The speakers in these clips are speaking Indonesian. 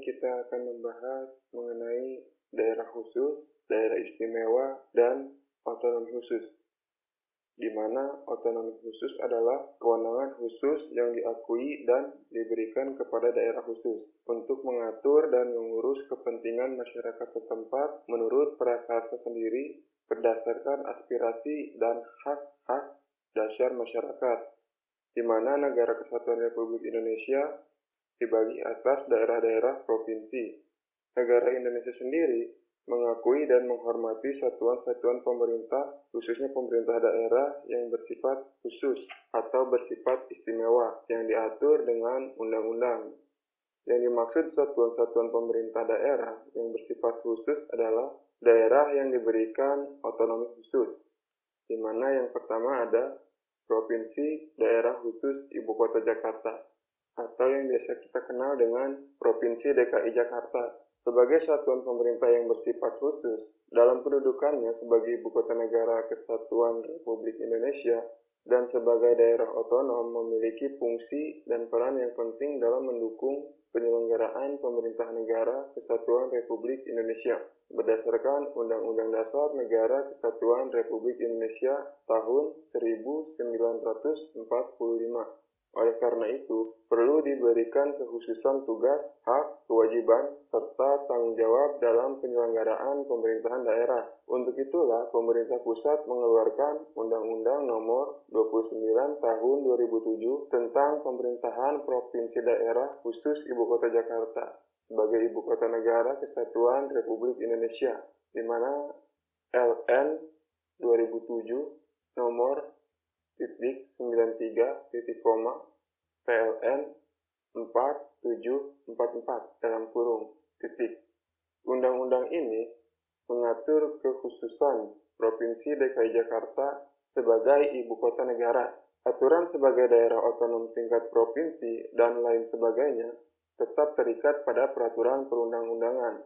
kita akan membahas mengenai daerah khusus, daerah istimewa, dan otonomi khusus. Di mana otonomi khusus adalah kewenangan khusus yang diakui dan diberikan kepada daerah khusus untuk mengatur dan mengurus kepentingan masyarakat setempat menurut prakarsa sendiri berdasarkan aspirasi dan hak-hak dasar masyarakat, di mana Negara Kesatuan Republik Indonesia dibagi atas daerah-daerah provinsi. Negara Indonesia sendiri mengakui dan menghormati satuan-satuan pemerintah, khususnya pemerintah daerah yang bersifat khusus atau bersifat istimewa yang diatur dengan undang-undang. Yang dimaksud satuan-satuan pemerintah daerah yang bersifat khusus adalah daerah yang diberikan otonomi khusus, di mana yang pertama ada Provinsi Daerah Khusus Ibu Kota Jakarta, atau yang biasa kita kenal dengan Provinsi DKI Jakarta, sebagai satuan pemerintah yang bersifat khusus dalam kedudukannya sebagai Ibu Kota Negara Kesatuan Republik Indonesia dan sebagai daerah otonom memiliki fungsi dan peran yang penting dalam mendukung penyelenggaraan pemerintah negara Kesatuan Republik Indonesia berdasarkan Undang-Undang Dasar Negara Kesatuan Republik Indonesia tahun 1945. Oleh karena itu, perlu diberikan kekhususan tugas, hak, kewajiban, serta tanggung jawab dalam penyelenggaraan pemerintahan daerah. Untuk itulah, pemerintah pusat mengeluarkan Undang-Undang Nomor 29 Tahun 2007 tentang Pemerintahan Provinsi Daerah Khusus Ibu Kota Jakarta sebagai Ibu Kota Negara Kesatuan Republik Indonesia, di mana LN 2007 Nomor 93 PLN 4744 dalam kurung titik. Undang-undang ini mengatur kekhususan Provinsi DKI Jakarta sebagai ibu kota negara. Aturan sebagai daerah otonom tingkat provinsi dan lain sebagainya tetap terikat pada peraturan perundang-undangan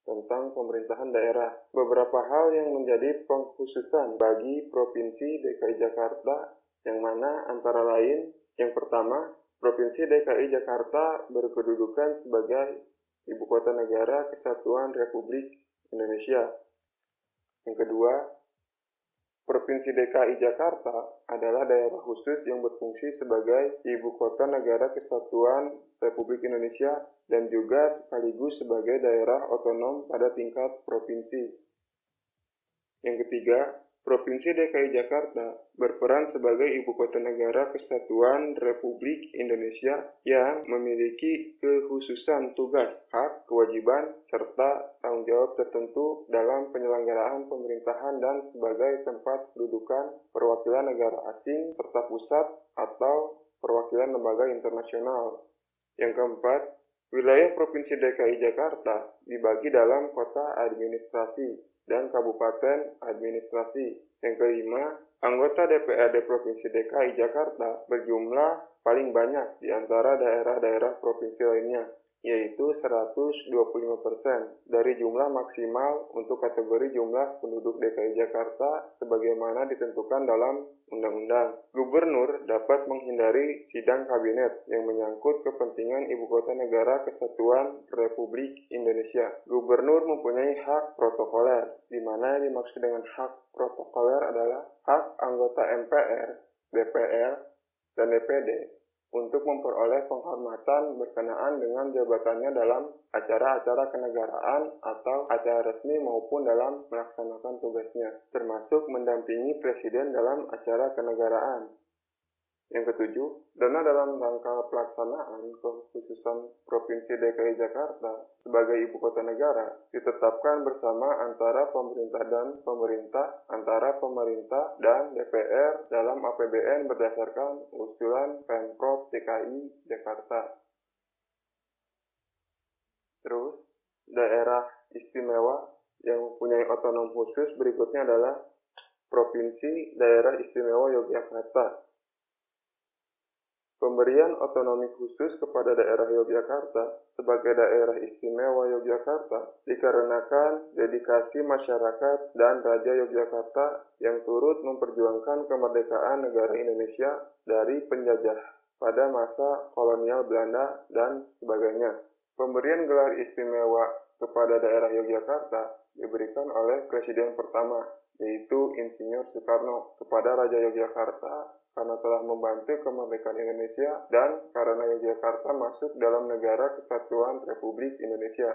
tentang pemerintahan daerah. Beberapa hal yang menjadi pengkhususan bagi Provinsi DKI Jakarta yang mana antara lain, yang pertama, Provinsi DKI Jakarta berkedudukan sebagai Ibu Kota Negara Kesatuan Republik Indonesia. Yang kedua, Provinsi DKI Jakarta adalah daerah khusus yang berfungsi sebagai Ibu Kota Negara Kesatuan Republik Indonesia dan juga sekaligus sebagai daerah otonom pada tingkat provinsi. Yang ketiga, Provinsi DKI Jakarta berperan sebagai Ibu Kota Negara Kesatuan Republik Indonesia yang memiliki kekhususan tugas, hak, kewajiban, serta tanggung jawab tertentu dalam penyelenggaraan pemerintahan dan sebagai tempat kedudukan perwakilan negara asing serta pusat atau perwakilan lembaga internasional. Yang keempat, wilayah Provinsi DKI Jakarta dibagi dalam kota administrasi dan kabupaten administrasi. Yang kelima, anggota DPRD Provinsi DKI Jakarta berjumlah paling banyak di antara daerah-daerah provinsi lainnya, yaitu 125% dari jumlah maksimal untuk kategori jumlah penduduk DKI Jakarta sebagaimana ditentukan dalam undang-undang. Gubernur dapat menghindari sidang kabinet yang menyangkut kepentingan Ibu Kota Negara Kesatuan Republik Indonesia. Gubernur mempunyai hak protokoler, di mana yang dimaksud dengan hak protokoler adalah hak anggota MPR, DPR, dan DPD untuk memperoleh penghormatan berkenaan dengan jabatannya dalam acara-acara kenegaraan atau acara resmi maupun dalam melaksanakan tugasnya, termasuk mendampingi presiden dalam acara kenegaraan. Yang ketujuh, dana dalam rangka pelaksanaan kekhususan Provinsi DKI Jakarta sebagai Ibu Kota Negara ditetapkan bersama antara pemerintah dan DPR dalam APBN berdasarkan usulan Pemprov DKI Jakarta. Terus, daerah istimewa yang mempunyai otonom khusus berikutnya adalah Provinsi Daerah Istimewa Yogyakarta. Pemberian otonomi khusus kepada daerah Yogyakarta sebagai daerah istimewa Yogyakarta dikarenakan dedikasi masyarakat dan Raja Yogyakarta yang turut memperjuangkan kemerdekaan negara Indonesia dari penjajah pada masa kolonial Belanda dan sebagainya. Pemberian gelar istimewa kepada daerah Yogyakarta diberikan oleh Presiden pertama, yaitu Insinyur Soekarno, kepada Raja Yogyakarta karena telah membantu kemerdekaan Indonesia dan karena Yogyakarta masuk dalam Negara Kesatuan Republik Indonesia.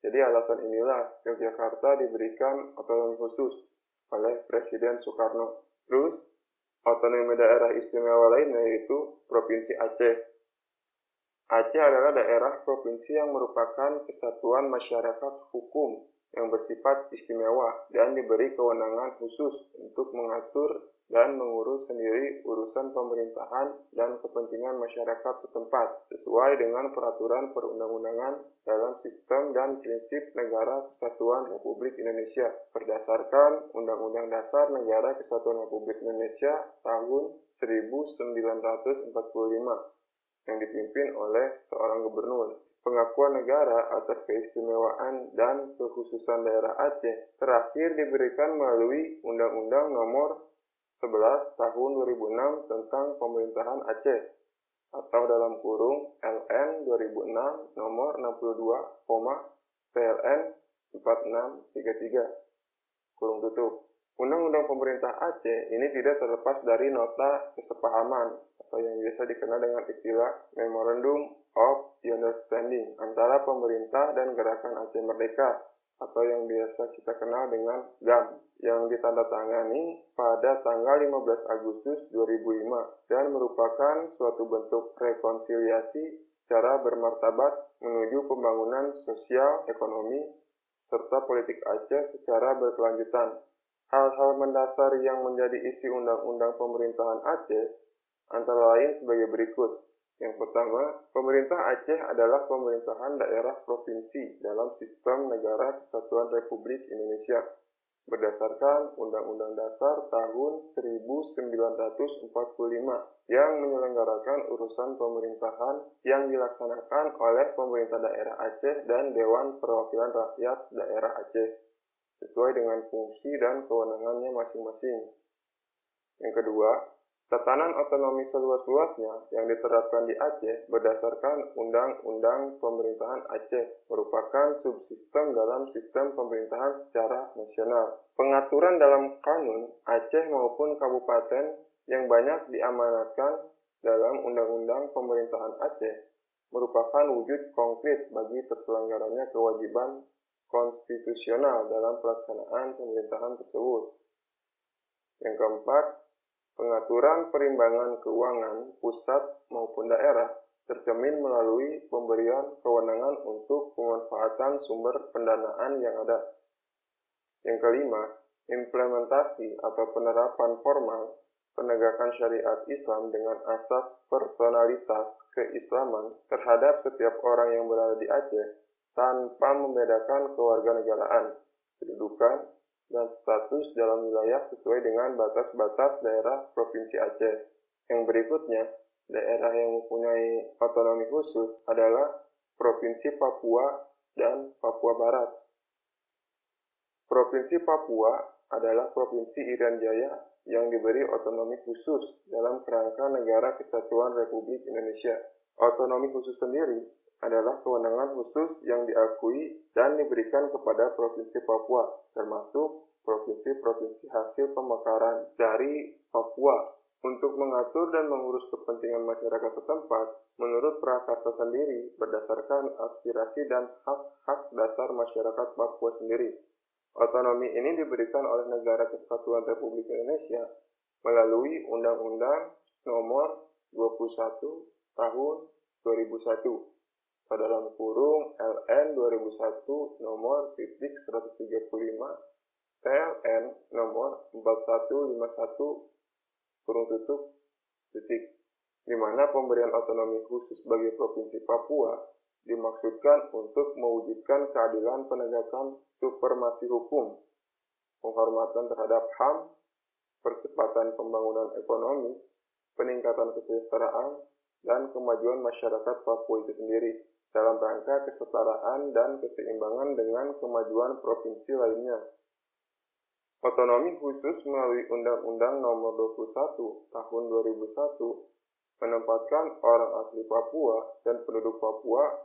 Jadi alasan inilah Yogyakarta diberikan otonomi khusus oleh Presiden Soekarno. Terus, otonomi daerah istimewa lainnya yaitu Provinsi Aceh. Aceh adalah daerah provinsi yang merupakan kesatuan masyarakat hukum yang bersifat istimewa dan diberi kewenangan khusus untuk mengatur dan mengurus sendiri urusan pemerintahan dan kepentingan masyarakat setempat sesuai dengan peraturan perundang-undangan dalam sistem dan prinsip Negara Kesatuan Republik Indonesia berdasarkan Undang-Undang Dasar Negara Kesatuan Republik Indonesia tahun 1945 yang dipimpin oleh seorang gubernur. Pengakuan negara atas keistimewaan dan kekhususan daerah Aceh terakhir diberikan melalui Undang-Undang Nomor 11 Tahun 2006 tentang Pemerintahan Aceh atau dalam kurung LN 2006 Nomor 62, PLN 4633 kurung tutup. Undang-Undang Pemerintah Aceh ini tidak terlepas dari nota kesepahaman atau yang biasa dikenal dengan istilah Memorandum of Understanding antara pemerintah dan Gerakan Aceh Merdeka atau yang biasa kita kenal dengan GAM yang ditandatangani pada tanggal 15 Agustus 2005 dan merupakan suatu bentuk rekonsiliasi secara bermartabat menuju pembangunan sosial, ekonomi, serta politik Aceh secara berkelanjutan. Hal-hal mendasar yang menjadi isi Undang-Undang Pemerintahan Aceh antara lain sebagai berikut. Yang pertama, pemerintah Aceh adalah pemerintahan daerah provinsi dalam sistem Negara Kesatuan Republik Indonesia berdasarkan Undang-Undang Dasar tahun 1945 yang menyelenggarakan urusan pemerintahan yang dilaksanakan oleh pemerintah daerah Aceh dan Dewan Perwakilan Rakyat Daerah Aceh sesuai dengan fungsi dan kewenangannya masing-masing. Yang kedua, tatanan otonomi seluas-luasnya yang diterapkan di Aceh berdasarkan Undang-Undang Pemerintahan Aceh merupakan subsistem dalam sistem pemerintahan secara nasional. Pengaturan dalam kanun Aceh maupun kabupaten yang banyak diamanatkan dalam Undang-Undang Pemerintahan Aceh merupakan wujud konkret bagi terselenggaranya kewajiban konstitusional dalam pelaksanaan pemerintahan tersebut. Yang keempat, pengaturan perimbangan keuangan pusat maupun daerah tercermin melalui pemberian kewenangan untuk pemanfaatan sumber pendanaan yang ada. Yang kelima, implementasi atau penerapan formal penegakan syariat Islam dengan asas personalitas keislaman terhadap setiap orang yang berada di Aceh tanpa membedakan kewarganegaraan, kedudukan, dan status dalam wilayah sesuai dengan batas-batas daerah Provinsi Aceh. Yang berikutnya, daerah yang mempunyai otonomi khusus adalah Provinsi Papua dan Papua Barat. Provinsi Papua adalah Provinsi Irian Jaya yang diberi otonomi khusus dalam kerangka Negara Kesatuan Republik Indonesia. Otonomi khusus sendiri adalah kewenangan khusus yang diakui dan diberikan kepada Provinsi Papua, termasuk provinsi-provinsi hasil pemekaran dari Papua untuk mengatur dan mengurus kepentingan masyarakat setempat menurut Prakasa sendiri berdasarkan aspirasi dan hak-hak dasar masyarakat Papua sendiri. Otonomi ini diberikan oleh Negara Kesatuan Republik Indonesia melalui Undang-Undang Nomor 21 Tahun 2001. Dalam kurung LN 2001 nomor 135 PLN nomor 4151 kurung tutup di mana pemberian otonomi khusus bagi Provinsi Papua dimaksudkan untuk mewujudkan keadilan penegakan supremasi hukum, penghormatan terhadap HAM, percepatan pembangunan ekonomi, peningkatan kesejahteraan, dan kemajuan masyarakat Papua itu sendiri dalam rangka kesetaraan dan keseimbangan dengan kemajuan provinsi lainnya. Otonomi khusus melalui Undang-Undang Nomor 21 Tahun 2001 menempatkan orang asli Papua dan penduduk Papua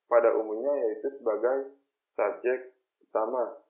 pada umumnya yaitu sebagai subjek utama